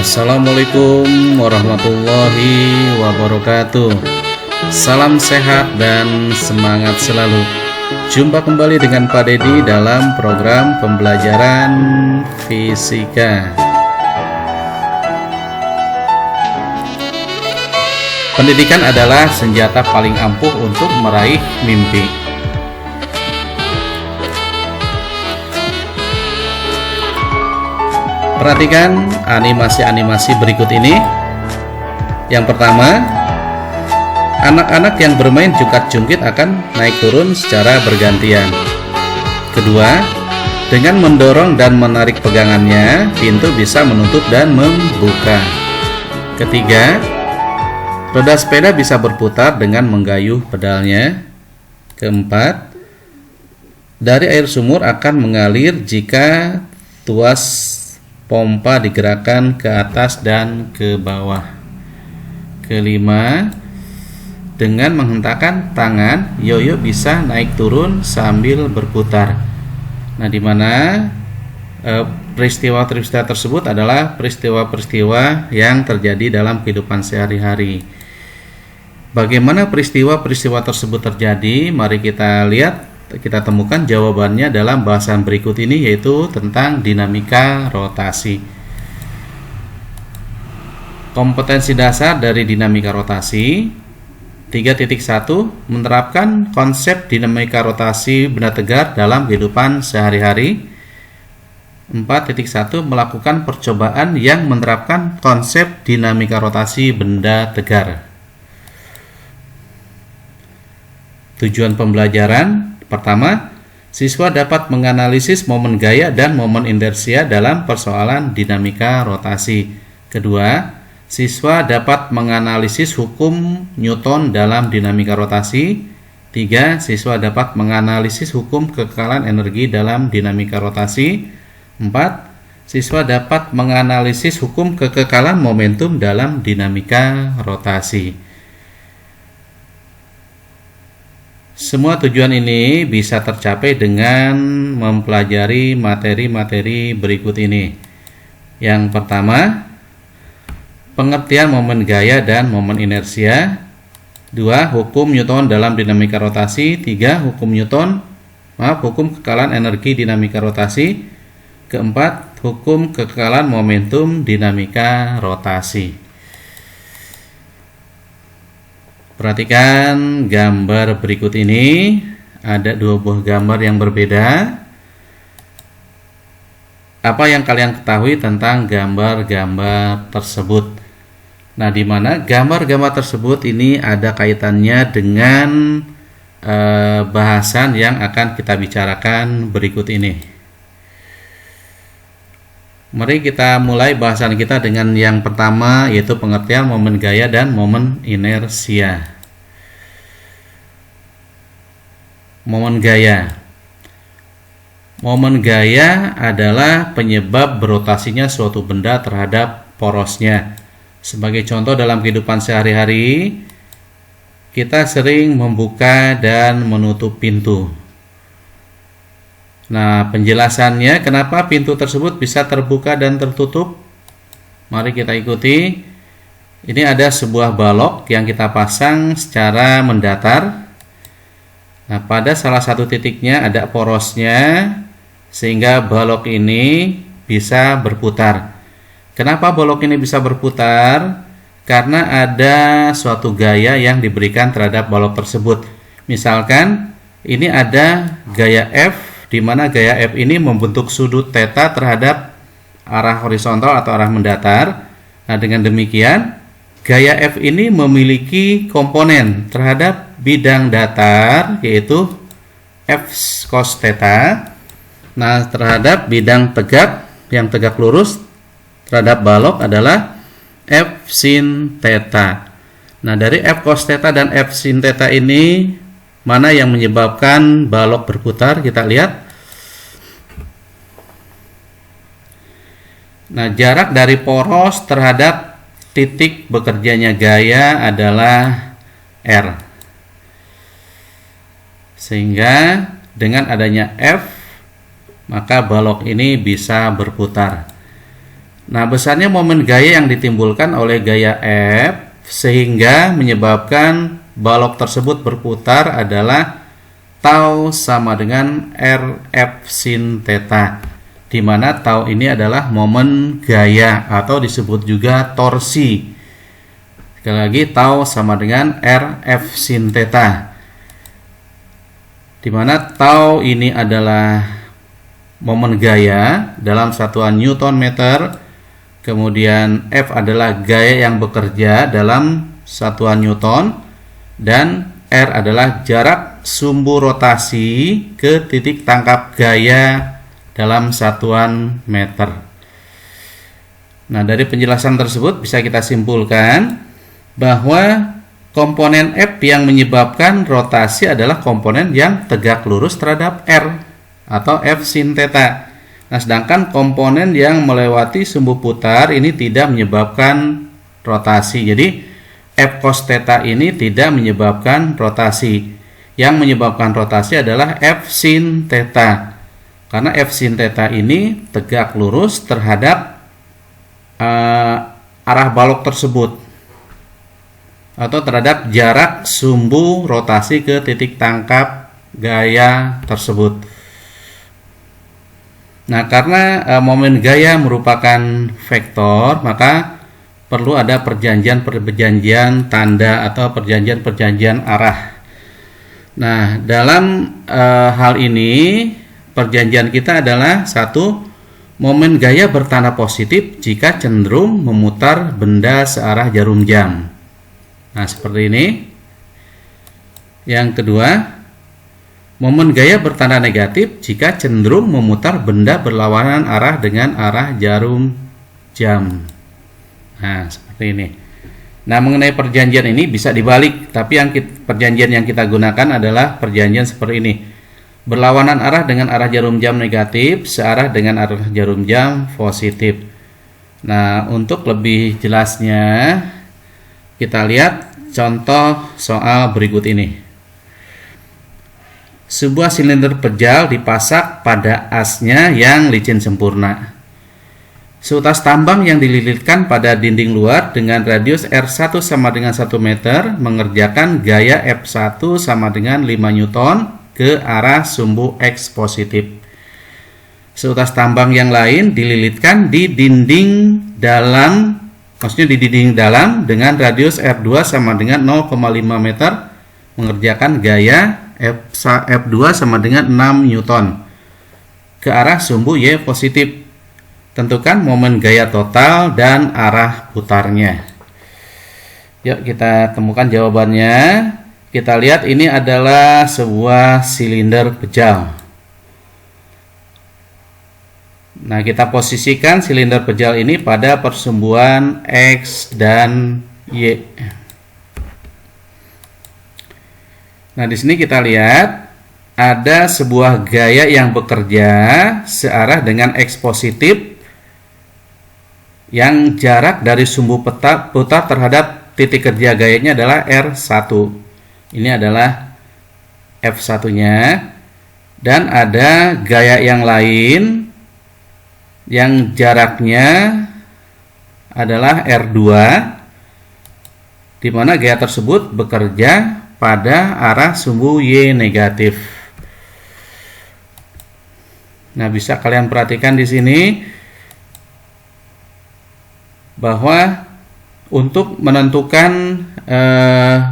Assalamualaikum warahmatullahi wabarakatuh. Salam sehat dan semangat selalu. Jumpa kembali dengan Pak Dedi dalam program pembelajaran fisika. Pendidikan adalah senjata paling ampuh untuk meraih mimpi. Perhatikan animasi-animasi berikut ini. Yang pertama, anak-anak yang bermain jungkat-jungkit akan naik turun secara bergantian. Kedua, dengan mendorong dan menarik pegangannya, pintu bisa menutup dan membuka. Ketiga, roda sepeda bisa berputar dengan menggayuh pedalnya. Keempat, dari air sumur akan mengalir jika tuas pompa digerakkan ke atas dan ke bawah. Kelima, dengan menghentakkan tangan, yoyo bisa naik turun sambil berputar. Nah, di mana peristiwa-peristiwa tersebut adalah peristiwa-peristiwa yang terjadi dalam kehidupan sehari-hari. Bagaimana peristiwa-peristiwa tersebut terjadi? Mari kita lihat. Kita temukan jawabannya dalam bahasan berikut ini, yaitu tentang dinamika rotasi. Kompetensi dasar dari dinamika rotasi 3.1 menerapkan konsep dinamika rotasi benda tegar dalam kehidupan sehari-hari. 4.1 melakukan percobaan yang menerapkan konsep dinamika rotasi benda tegar. Tujuan pembelajaran: pertama, siswa dapat menganalisis momen gaya dan momen inersia dalam persoalan dinamika rotasi. Kedua, siswa dapat menganalisis hukum Newton dalam dinamika rotasi. Tiga, siswa dapat menganalisis hukum kekekalan energi dalam dinamika rotasi. Empat, siswa dapat menganalisis hukum kekekalan momentum dalam dinamika rotasi. Semua tujuan ini bisa tercapai dengan mempelajari materi-materi berikut ini. Yang pertama, pengertian momen gaya dan momen inersia. 2. Hukum Newton dalam dinamika rotasi. 3. Hukum kekekalan energi dinamika rotasi. Keempat, hukum kekekalan momentum dinamika rotasi. Perhatikan gambar berikut ini. Ada dua buah gambar yang berbeda. Apa yang kalian ketahui tentang gambar-gambar tersebut? Nah, di mana gambar-gambar tersebut ini ada kaitannya dengan bahasan yang akan kita bicarakan berikut ini. Mari kita mulai bahasan kita dengan yang pertama, yaitu pengertian momen gaya dan momen inersia. Momen gaya. Momen gaya adalah penyebab berotasinya suatu benda terhadap porosnya. Sebagai contoh, dalam kehidupan sehari-hari, kita sering membuka dan menutup pintu. Nah, penjelasannya kenapa pintu tersebut bisa terbuka dan tertutup? Mari kita ikuti. Ini ada sebuah balok yang kita pasang secara mendatar. Nah, pada salah satu titiknya ada porosnya, sehingga balok ini bisa berputar. Kenapa balok ini bisa berputar? Karena ada suatu gaya yang diberikan terhadap balok tersebut. Misalkan ini ada gaya F, di mana gaya F ini membentuk sudut theta terhadap arah horizontal atau arah mendatar. Nah, dengan demikian gaya F ini memiliki komponen terhadap bidang datar, yaitu F cos theta. Nah, terhadap bidang tegak yang tegak lurus terhadap balok adalah F sin theta. Nah, dari F cos theta dan F sin theta ini, mana yang menyebabkan balok berputar? Kita lihat. Nah, jarak dari poros terhadap titik bekerjanya gaya adalah R. Sehingga dengan adanya F, maka balok ini bisa berputar. Nah, besarnya momen gaya yang ditimbulkan oleh gaya F sehingga menyebabkan balok tersebut berputar adalah tau sama dengan Rf sin theta, di mana tau ini adalah momen gaya atau disebut juga torsi. Sekali lagi, tau sama dengan Rf sin theta, di mana tau ini adalah momen gaya dalam satuan Newton meter, kemudian F adalah gaya yang bekerja dalam satuan Newton, dan R adalah jarak sumbu rotasi ke titik tangkap gaya dalam satuan meter. Nah, dari penjelasan tersebut bisa kita simpulkan bahwa komponen F yang menyebabkan rotasi adalah komponen yang tegak lurus terhadap R atau F sin theta. Nah, sedangkan komponen yang melewati sumbu putar ini tidak menyebabkan rotasi. Jadi F cos theta ini tidak menyebabkan rotasi. Yang menyebabkan rotasi adalah F sin theta. Karena F sin theta ini tegak lurus terhadap arah balok tersebut, atau terhadap jarak sumbu rotasi ke titik tangkap gaya tersebut. Nah, karena momen gaya merupakan vektor, maka perlu ada perjanjian-perjanjian tanda atau perjanjian-perjanjian arah. Nah, dalam hal ini perjanjian kita adalah satu, momen gaya bertanda positif jika cenderung memutar benda searah jarum jam. Nah, seperti ini. Yang kedua, momen gaya bertanda negatif jika cenderung memutar benda berlawanan arah dengan arah jarum jam. Nah, seperti ini. Nah, mengenai perjanjian ini bisa dibalik, tapi perjanjian yang kita gunakan adalah perjanjian seperti ini. Berlawanan arah dengan arah jarum jam negatif, searah dengan arah jarum jam positif. Nah, untuk lebih jelasnya kita lihat contoh soal berikut ini. Sebuah silinder pejal dipasak pada asnya yang licin sempurna. Seutas tambang yang dililitkan pada dinding luar dengan radius R1 sama dengan 1 meter mengerjakan gaya F1 sama dengan 5 Newton ke arah sumbu X positif. Seutas tambang yang lain dililitkan di dinding dalam, maksudnya di dinding dalam dengan radius R2 sama dengan 0,5 meter mengerjakan gaya F2 sama dengan 6 Newton ke arah sumbu Y positif. Tentukan momen gaya total dan arah putarnya. Yuk kita temukan jawabannya. Kita lihat ini adalah sebuah silinder pejal. Nah, kita posisikan silinder pejal ini pada persumbuan X dan Y. Nah, di sini kita lihat ada sebuah gaya yang bekerja searah dengan X positif yang jarak dari sumbu putar terhadap titik kerja gayanya adalah R1. Ini adalah F1-nya. Dan ada gaya yang lain yang jaraknya adalah R2, di mana gaya tersebut bekerja pada arah sumbu Y negatif. Nah, bisa kalian perhatikan di sini bahwa untuk menentukan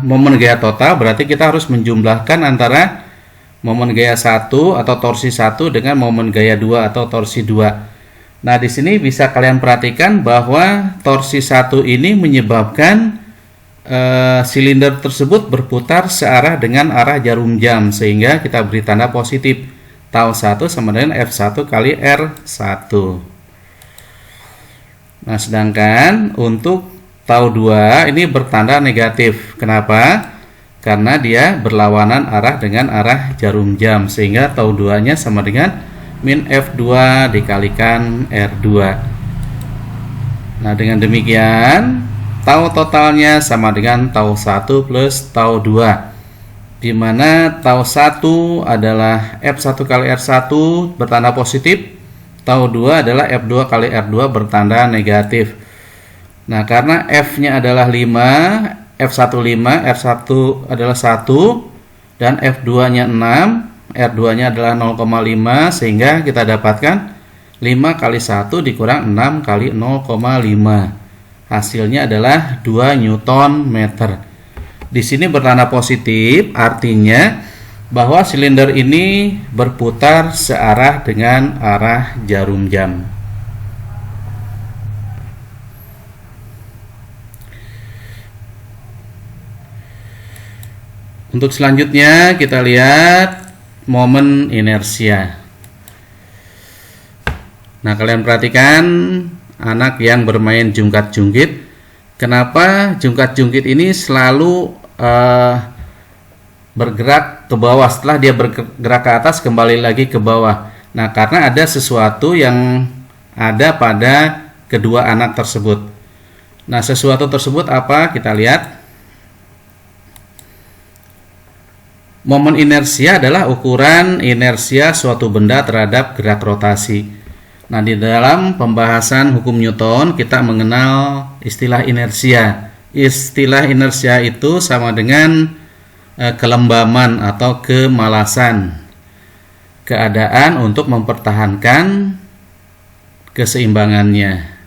momen gaya total berarti kita harus menjumlahkan antara momen gaya 1 atau torsi 1 dengan momen gaya 2 atau torsi 2. Nah, di sini bisa kalian perhatikan bahwa torsi 1 ini menyebabkan silinder tersebut berputar searah dengan arah jarum jam, sehingga kita beri tanda positif. Tau 1 sama dengan F1 kali R1. Nah, sedangkan untuk tau 2 ini bertanda negatif. Kenapa? Karena dia berlawanan arah dengan arah jarum jam, sehingga tau 2-nya sama dengan min F2 dikalikan R2. Nah, dengan demikian tau totalnya sama dengan tau 1 plus tau 2, di mana tau 1 adalah F1 kali R1 bertanda positif, tau 2 adalah F2 kali R2 bertanda negatif. Nah, karena F-nya adalah 5, F1 5, R1 adalah 1, dan F2-nya 6, R2-nya adalah 0,5, sehingga kita dapatkan 5 kali 1 dikurang 6 kali 0,5. Hasilnya adalah 2 Newton meter. Di sini bertanda positif, artinya bahwa silinder ini berputar searah dengan arah jarum jam. Untuk selanjutnya kita lihat momen inersia. Nah, kalian perhatikan anak yang bermain jungkat-jungkit. Kenapa jungkat-jungkit ini selalu bergerak ke bawah, setelah dia bergerak ke atas kembali lagi ke bawah? Nah, karena ada sesuatu yang ada pada kedua anak tersebut. Nah, sesuatu tersebut apa? Kita lihat. Momen inersia adalah ukuran inersia suatu benda terhadap gerak rotasi. Nah, di dalam pembahasan hukum Newton kita mengenal istilah inersia. Istilah inersia itu sama dengan kelembaman atau kemalasan, keadaan untuk mempertahankan keseimbangannya.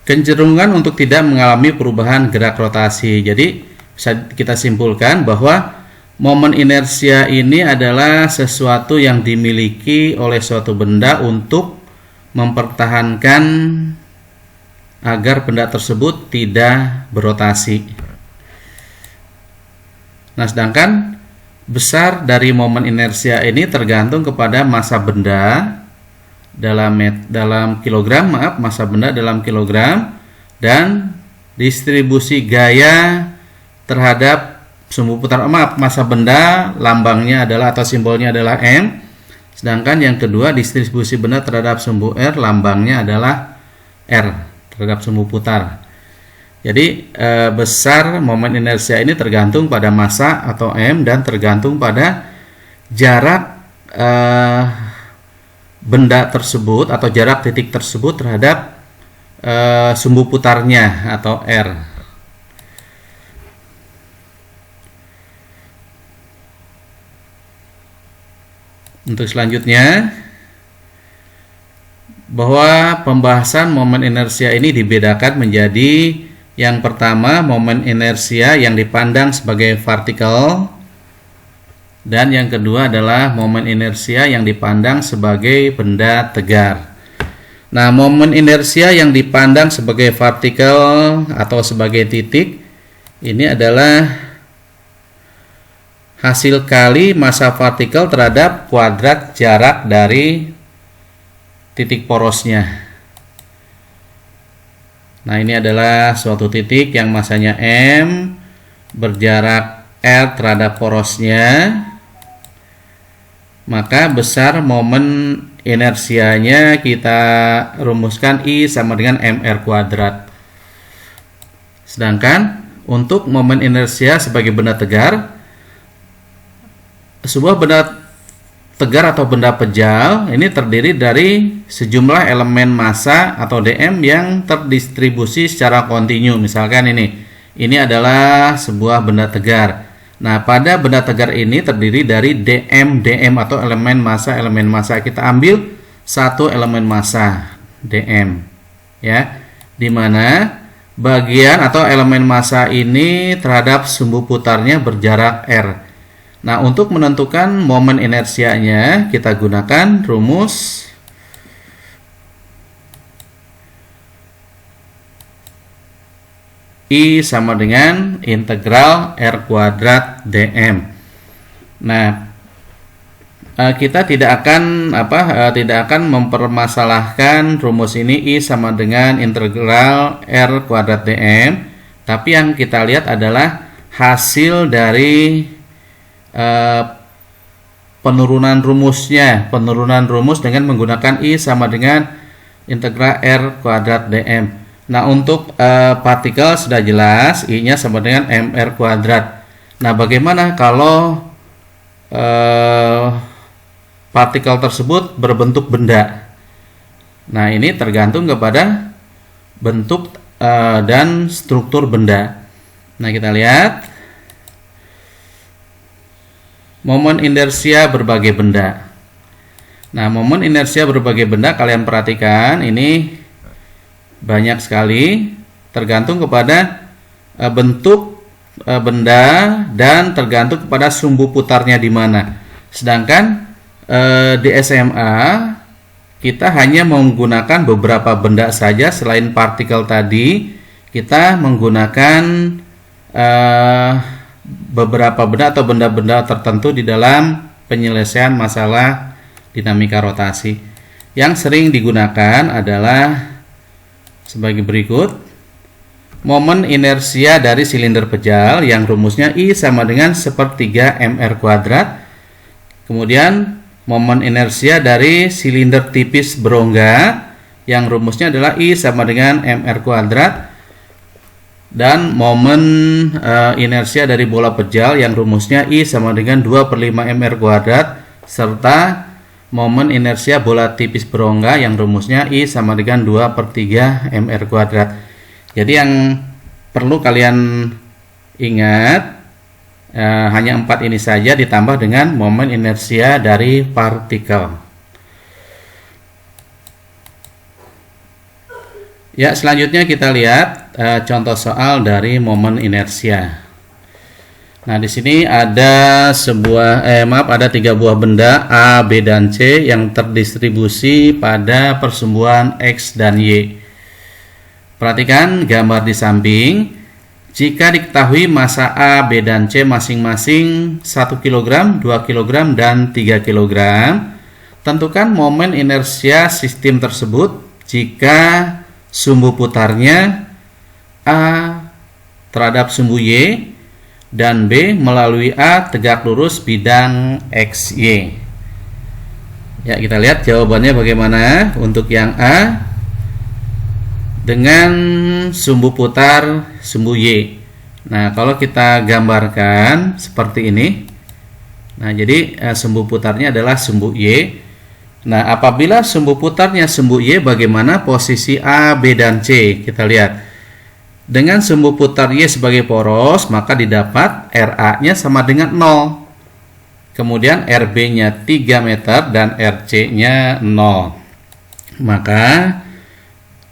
Kecenderungan untuk tidak mengalami perubahan gerak rotasi. Jadi bisa kita simpulkan bahwa momen inersia ini adalah sesuatu yang dimiliki oleh suatu benda untuk mempertahankan agar benda tersebut tidak berotasi. Nah, sedangkan besar dari momen inersia ini tergantung kepada massa benda dalam kilogram, massa benda dalam kilogram, dan distribusi gaya terhadap sumbu putar. Massa benda lambangnya adalah atau simbolnya adalah M, sedangkan yang kedua distribusi benda terhadap sumbu R lambangnya adalah R terhadap sumbu putar. Jadi besar momen inersia ini tergantung pada massa atau M dan tergantung pada jarak benda tersebut atau jarak titik tersebut terhadap sumbu putarnya atau R. Untuk selanjutnya, bahwa pembahasan momen inersia ini dibedakan menjadi yang pertama momen inersia yang dipandang sebagai partikel, dan yang kedua adalah momen inersia yang dipandang sebagai benda tegar. Nah, momen inersia yang dipandang sebagai partikel atau sebagai titik ini adalah hasil kali massa partikel terhadap kuadrat jarak dari titik porosnya. Nah, ini adalah suatu titik yang massanya M, berjarak R terhadap porosnya, maka besar momen inersianya kita rumuskan I sama dengan MR kuadrat. Sedangkan untuk momen inersia sebagai benda tegar, sebuah benda tegar atau benda pejal ini terdiri dari sejumlah elemen massa atau dm yang terdistribusi secara kontinu. Misalkan ini adalah sebuah benda tegar. Nah, pada benda tegar ini terdiri dari dm atau elemen massa. Kita ambil satu elemen massa dm, ya, dimana bagian atau elemen massa ini terhadap sumbu putarnya berjarak r. Nah, untuk menentukan momen inersianya kita gunakan rumus I sama dengan integral R kuadrat dm. Nah, kita tidak akan mempermasalahkan rumus ini I sama dengan integral R kuadrat dm, tapi yang kita lihat adalah hasil dari penurunan rumusnya, penurunan rumus dengan menggunakan I sama dengan integral R kuadrat dm. Nah, untuk partikel sudah jelas, I-nya sama dengan mr kuadrat. Nah, bagaimana kalau partikel tersebut berbentuk benda. Nah, ini tergantung kepada bentuk dan struktur benda. Nah, kita lihat momen inersia berbagai benda. Nah, momen inersia berbagai benda kalian perhatikan ini banyak sekali, tergantung kepada bentuk benda dan tergantung kepada sumbu putarnya di mana. Sedangkan di SMA kita hanya menggunakan beberapa benda saja. Selain partikel tadi, kita menggunakan beberapa benda atau benda-benda tertentu di dalam penyelesaian masalah dinamika rotasi. Yang sering digunakan adalah sebagai berikut. Momen inersia dari silinder pejal yang rumusnya I sama dengan 1/3 mr kuadrat. Kemudian momen inersia dari silinder tipis berongga yang rumusnya adalah I sama dengan mr kuadrat. Dan momen inersia dari bola pejal yang rumusnya I sama dengan 2/5 mr kuadrat, serta momen inersia bola tipis berongga yang rumusnya I sama dengan 2/3 mr kuadrat. Jadi yang perlu kalian ingat hanya 4 ini saja ditambah dengan momen inersia dari partikel. Ya, selanjutnya kita lihat contoh soal dari momen inersia. Nah, di sini ada ada 3 buah benda A, B, dan C yang terdistribusi pada persumbuhan X dan Y. Perhatikan gambar di samping. Jika diketahui massa A, B, dan C masing-masing 1 kg, 2 kg, dan 3 kg, tentukan momen inersia sistem tersebut jika sumbu putarnya A terhadap sumbu Y dan B melalui A tegak lurus bidang XY. Ya, kita lihat jawabannya bagaimana. Untuk yang A, dengan sumbu putar sumbu Y. Nah, kalau kita gambarkan seperti ini. Nah, jadi sumbu putarnya adalah sumbu Y. Nah, apabila sumbu putarnya sumbu Y, bagaimana posisi A, B, dan C? Kita lihat. Dengan sumbu putar Y sebagai poros, maka didapat RA-nya sama dengan 0. Kemudian RB-nya 3 meter dan RC-nya 0. Maka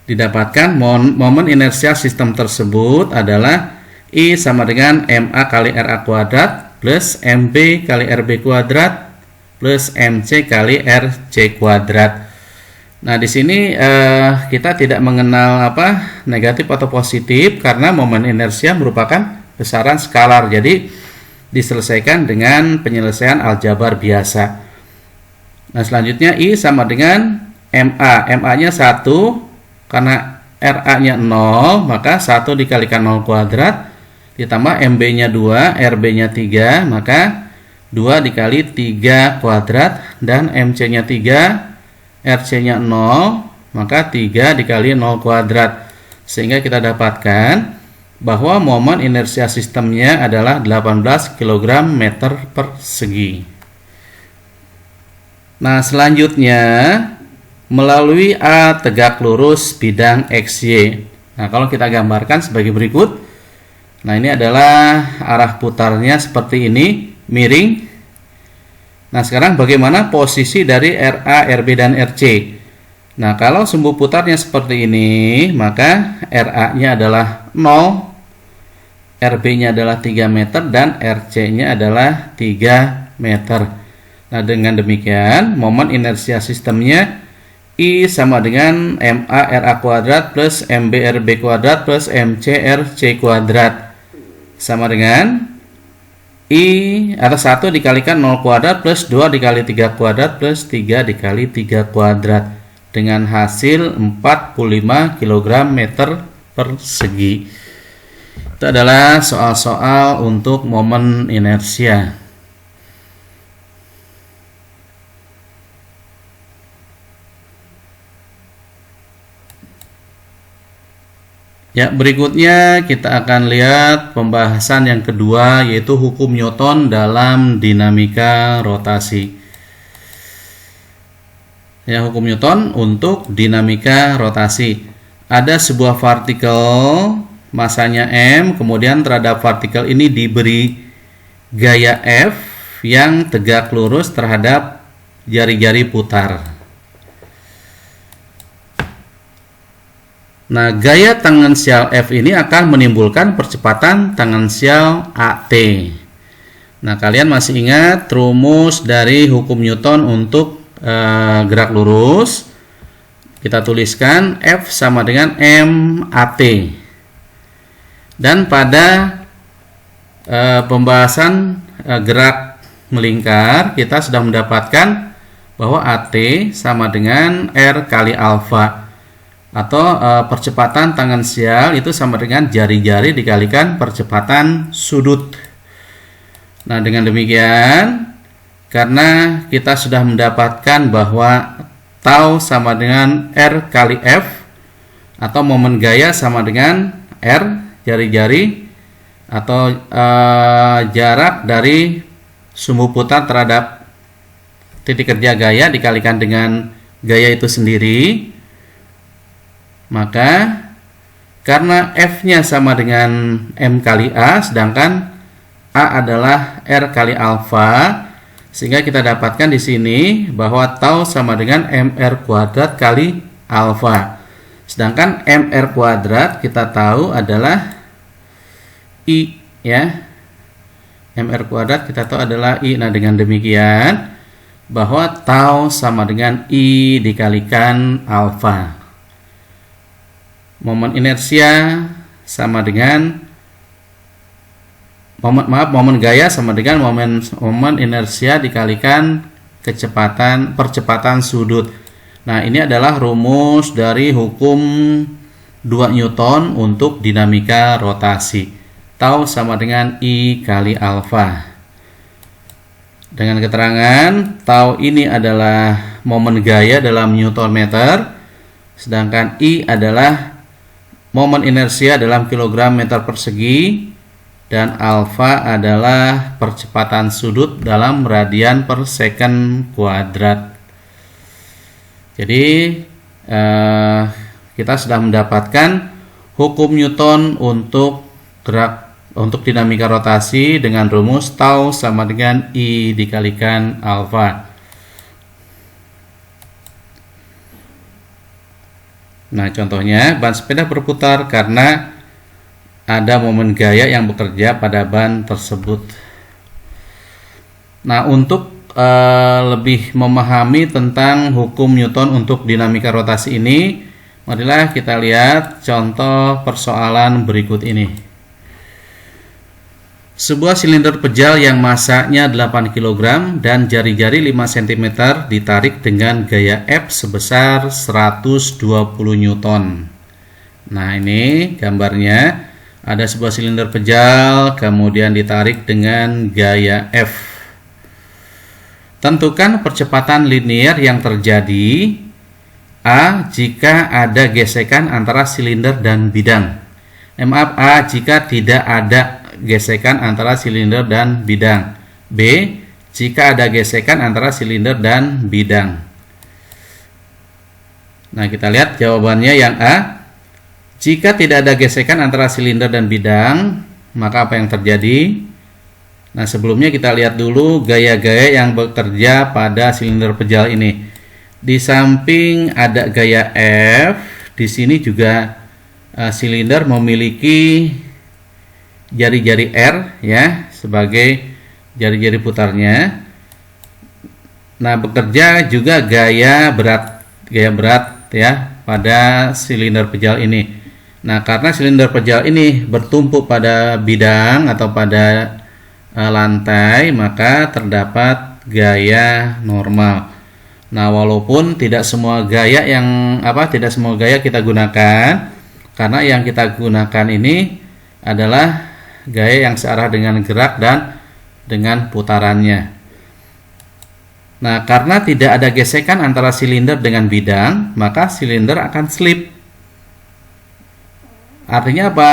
didapatkan momen inersia sistem tersebut adalah I sama dengan MA kali RA kuadrat plus MB kali RB kuadrat plus MC kali RC kuadrat. Nah, di sini kita tidak mengenal negatif atau positif karena momen inersia merupakan besaran skalar. Jadi diselesaikan dengan penyelesaian aljabar biasa. Nah, selanjutnya I sama dengan MA. MA-nya 1 karena RA-nya 0, maka 1 dikalikan 0 kuadrat ditambah MB-nya 2, RB-nya 3, maka 2 dikali 3 kuadrat dan MC-nya 3, RC-nya 0, maka 3 dikali 0 kuadrat. Sehingga kita dapatkan bahwa momen inersia sistemnya adalah 18 kg meter persegi. Nah, selanjutnya melalui A tegak lurus bidang XY. Nah, kalau kita gambarkan sebagai berikut. Nah, ini adalah arah putarnya seperti ini, miring. Nah, sekarang bagaimana posisi dari RA, RB, dan RC? Nah, kalau sumbu putarnya seperti ini, maka RA-nya adalah 0, RB-nya adalah 3 meter, dan RC-nya adalah 3 meter. Nah, dengan demikian, momen inersia sistemnya I sama dengan MA RA kuadrat plus MB RB kuadrat plus MC RC kuadrat. Sama dengan I atas 1 dikalikan 0 kuadrat plus 2 dikali 3 kuadrat plus 3 dikali 3 kuadrat. Dengan hasil 45 kg meter persegi. Itu adalah soal-soal untuk momen inersia. Ya, berikutnya kita akan lihat pembahasan yang kedua, yaitu hukum Newton dalam dinamika rotasi. Ya, hukum Newton untuk dinamika rotasi. Ada sebuah partikel masanya M, kemudian terhadap partikel ini diberi gaya F yang tegak lurus terhadap jari-jari putar. Nah, gaya tangensial F ini akan menimbulkan percepatan tangensial AT. Nah, kalian masih ingat rumus dari hukum Newton untuk gerak lurus? Kita tuliskan F sama dengan MAT. Dan pada pembahasan gerak melingkar, kita sudah mendapatkan bahwa AT sama dengan R kali alfa, atau percepatan tangensial itu sama dengan jari-jari dikalikan percepatan sudut. Nah, dengan demikian, karena kita sudah mendapatkan bahwa tau sama dengan R kali F, atau momen gaya sama dengan R, jari-jari atau jarak dari sumbu putar terhadap titik kerja gaya dikalikan dengan gaya itu sendiri. Maka karena F-nya sama dengan M kali A, sedangkan A adalah R kali alfa, sehingga kita dapatkan di sini bahwa tau sama dengan MR kuadrat kali alfa. Sedangkan MR kuadrat kita tahu adalah I, ya. MR kuadrat kita tahu adalah I. Nah, dengan demikian bahwa tau sama dengan I dikalikan alfa. Momen inersia sama dengan momen gaya sama dengan momen inersia dikalikan percepatan sudut. Nah, ini adalah rumus dari hukum 2 Newton untuk dinamika rotasi. Tau sama dengan I kali alfa. Dengan keterangan tau ini adalah momen gaya dalam Newton meter, sedangkan I adalah momen inersia dalam kilogram meter persegi, dan alfa adalah percepatan sudut dalam radian per second kuadrat. Jadi kita sudah mendapatkan hukum Newton untuk dinamika rotasi dengan rumus tau sama dengan I dikalikan alfa. Nah, contohnya ban sepeda berputar karena ada momen gaya yang bekerja pada ban tersebut. Nah, untuk lebih memahami tentang hukum Newton untuk dinamika rotasi ini, marilah kita lihat contoh persoalan berikut ini. Sebuah silinder pejal yang masanya 8 kg dan jari-jari 5 cm ditarik dengan gaya F sebesar 120 Newton. Nah, ini gambarnya. Ada sebuah silinder pejal kemudian ditarik dengan gaya F. Tentukan percepatan linear yang terjadi A jika ada gesekan antara silinder dan bidang. A jika tidak ada gesekan antara silinder dan bidang. B jika ada gesekan antara silinder dan bidang. Nah, kita lihat jawabannya yang A. Jika tidak ada gesekan antara silinder dan bidang, maka apa yang terjadi? Nah, sebelumnya kita lihat dulu gaya-gaya yang bekerja pada silinder pejal ini. Di samping ada gaya F, di sini juga silinder memiliki jari-jari R, ya, sebagai jari-jari putarnya. Nah, bekerja juga gaya berat ya pada silinder pejal ini. Nah, karena silinder pejal ini bertumpu pada bidang atau pada lantai, maka terdapat gaya normal. Nah, walaupun tidak semua gaya kita gunakan, karena yang kita gunakan ini adalah gaya yang searah dengan gerak dan dengan putarannya. Nah, karena tidak ada gesekan antara silinder dengan bidang, maka silinder akan slip. Artinya apa?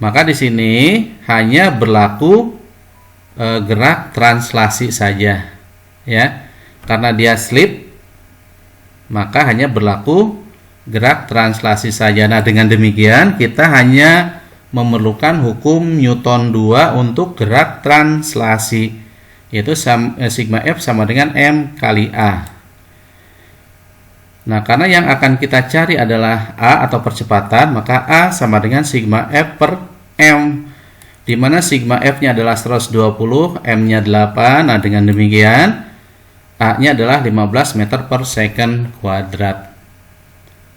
Maka di sini hanya berlaku gerak translasi saja, ya. Karena dia slip, maka hanya berlaku gerak translasi saja. Nah, dengan demikian kita hanya memerlukan hukum Newton 2 untuk gerak translasi, yaitu sigma F sama dengan M kali A. Nah, karena yang akan kita cari adalah A atau percepatan, maka A sama dengan sigma F per M, di mana sigma F-nya adalah 120, M-nya 8. Nah, dengan demikian A-nya adalah 15 meter per second kuadrat.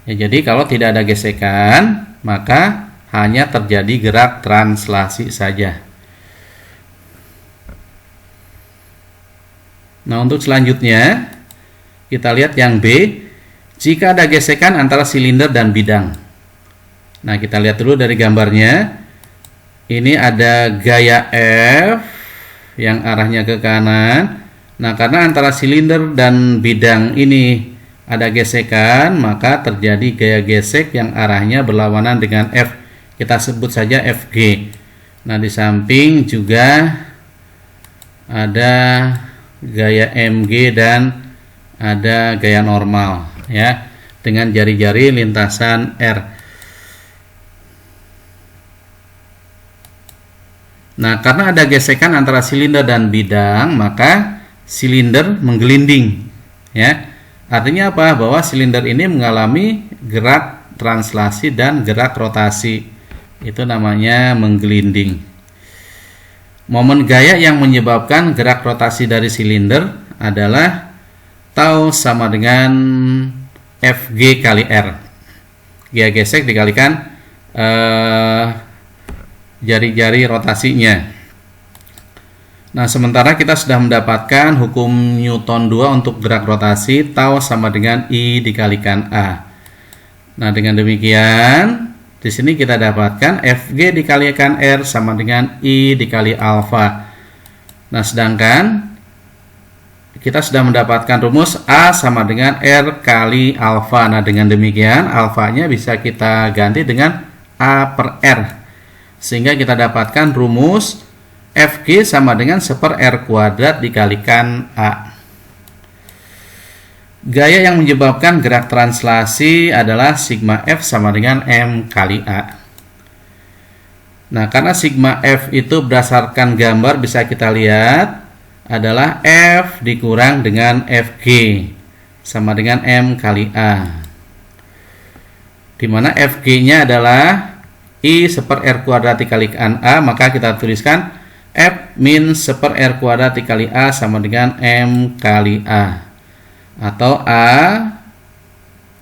Ya, jadi kalau tidak ada gesekan, maka hanya terjadi gerak translasi saja. Nah, untuk selanjutnya kita lihat yang B. Jika ada gesekan antara silinder dan bidang. Nah, kita lihat dulu dari gambarnya. Ini ada gaya F yang arahnya ke kanan. Nah, karena antara silinder dan bidang ini ada gesekan, maka terjadi gaya gesek yang arahnya berlawanan dengan F. Kita sebut saja FG. Nah, di samping juga ada gaya MG dan ada gaya normal, ya, dengan jari-jari lintasan R. Nah, karena ada gesekan antara silinder dan bidang, maka silinder menggelinding, ya. Artinya apa? Bahwa silinder ini mengalami gerak translasi dan gerak rotasi. Itu namanya menggelinding. Momen gaya yang menyebabkan gerak rotasi dari silinder adalah tau sama dengan Fg kali R. Gaya gesek dikalikan jari-jari rotasinya. Nah, sementara kita sudah mendapatkan hukum Newton 2 untuk gerak rotasi, tau sama dengan I dikalikan A. Nah, dengan demikian di sini kita dapatkan Fg dikalikan R sama dengan I dikali alfa. Nah, sedangkan kita sudah mendapatkan rumus A sama dengan R kali alfa. Nah, dengan demikian alfanya bisa kita ganti dengan A per R, sehingga kita dapatkan rumus Fg sama dengan 1 per R kuadrat dikalikan A. Gaya yang menyebabkan gerak translasi adalah sigma F sama dengan M kali A. Nah, karena sigma F itu berdasarkan gambar bisa kita lihat adalah F dikurang dengan Fg sama dengan M kali A, di mana Fg-nya adalah I 1 per R kuadrat dikalikan A, maka kita tuliskan F min 1 per R kuadrat dikali A sama dengan M kali A, atau A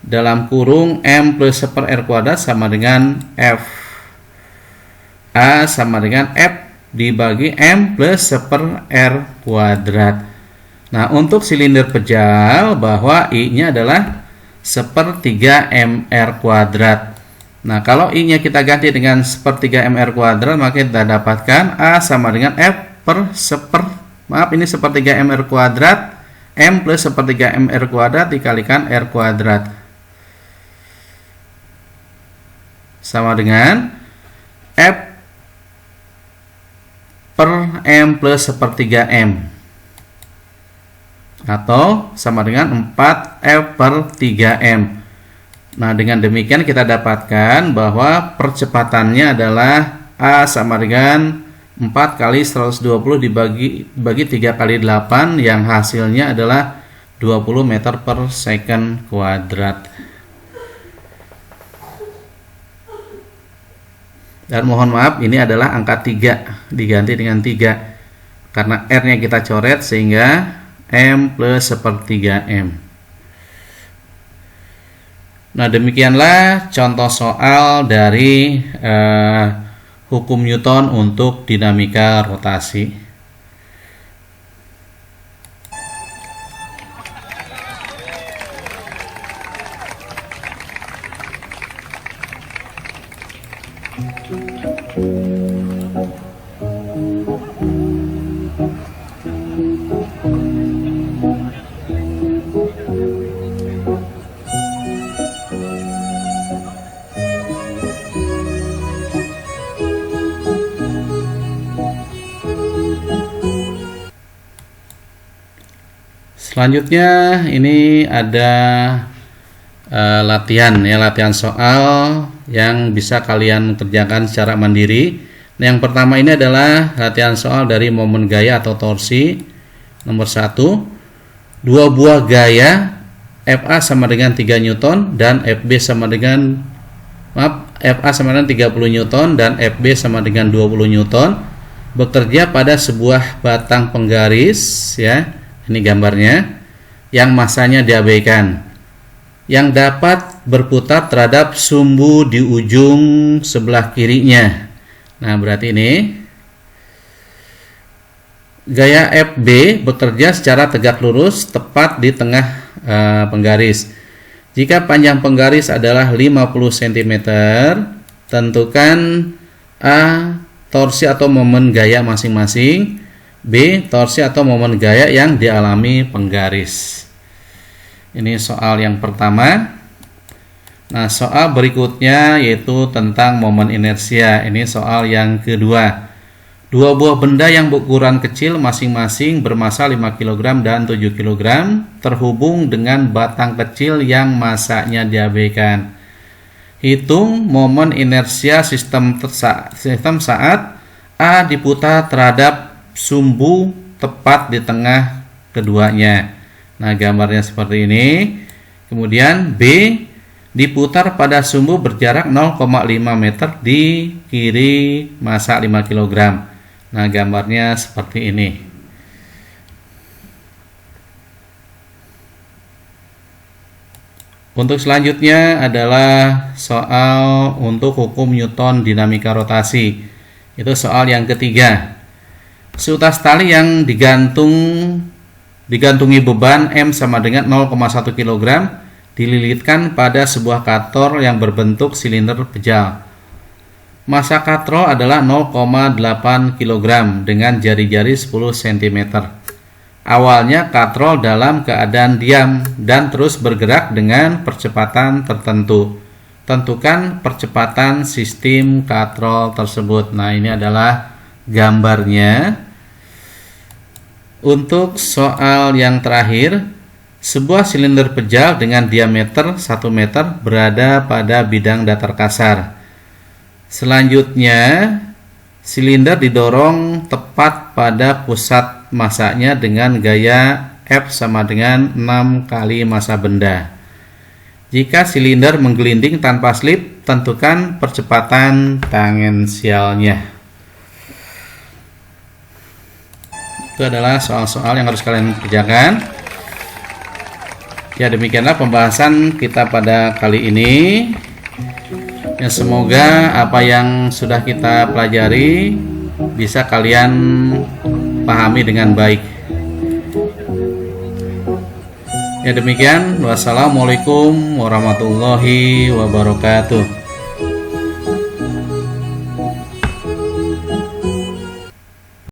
dalam kurung M plus 1 per R kuadrat sama dengan F. A sama dengan F dibagi M plus 1 per R kuadrat. Nah, untuk silinder pejal bahwa I-nya adalah 1/3 MR kuadrat. Nah, kalau I-nya kita ganti dengan 1/3 MR kuadrat, maka kita dapatkan A sama dengan F per 1/3 MR kuadrat M plus 1/3 MR kuadrat dikalikan R kuadrat, sama dengan F per M plus 1/3 M, atau sama dengan 4F per 3M. Nah, dengan demikian kita dapatkan bahwa percepatannya adalah A sama dengan 4 kali 120 dibagi 3 kali 8, yang hasilnya adalah 20 meter per second kuadrat. Dan mohon maaf, ini adalah angka 3 diganti dengan 3 karena R-nya kita coret, sehingga M plus 1/3 M. Nah, demikianlah contoh soal dari hukum Newton untuk dinamika rotasi. Selanjutnya ini ada latihan ya, latihan soal yang bisa kalian kerjakan secara mandiri. Nah, yang pertama ini adalah latihan soal dari momen gaya atau torsi. Nomor 1, dua buah gaya FA sama dengan 3 Newton dan FB sama dengan FA sama dengan 30 Newton dan FB sama dengan 20 Newton bekerja pada sebuah batang penggaris ya. Ini gambarnya, yang masanya diabaikan, yang dapat berputar terhadap sumbu di ujung sebelah kirinya. Nah, berarti ini gaya FB bekerja secara tegak lurus tepat di tengah penggaris. Jika panjang penggaris adalah 50 cm, tentukan A, torsi atau momen gaya masing-masing, B, torsi atau momen gaya yang dialami penggaris. Ini soal yang pertama. Nah, soal berikutnya yaitu tentang momen inersia. Ini soal yang kedua. Dua buah benda yang berukuran kecil masing-masing bermassa 5 kg dan 7 kg terhubung dengan batang kecil yang massanya diabaikan. Hitung momen inersia sistem saat A diputar terhadap sumbu tepat di tengah keduanya. Nah, gambarnya seperti ini. Kemudian B diputar pada sumbu berjarak 0,5 meter di kiri massa 5 kg. Nah, gambarnya seperti ini. Untuk selanjutnya adalah soal untuk hukum Newton dinamika rotasi. Itu soal yang ketiga. Seutas tali yang digantungi beban M sama dengan 0,1 kg dililitkan pada sebuah katrol yang berbentuk silinder pejal. Massa katrol adalah 0,8 kg dengan jari-jari 10 cm. Awalnya katrol dalam keadaan diam dan terus bergerak dengan percepatan tertentu. Tentukan percepatan sistem katrol tersebut. Nah, ini adalah gambarnya. Untuk soal yang terakhir, sebuah silinder pejal dengan diameter 1 meter berada pada bidang datar kasar. Selanjutnya, silinder didorong tepat pada pusat massanya dengan gaya F sama dengan 6 kali massa benda. Jika silinder menggelinding tanpa slip, tentukan percepatan tangensialnya. Itu adalah soal-soal yang harus kalian kerjakan. Ya, demikianlah pembahasan kita pada kali ini. Ya, semoga apa yang sudah kita pelajari bisa kalian pahami dengan baik. Ya, demikian. Wassalamualaikum warahmatullahi wabarakatuh.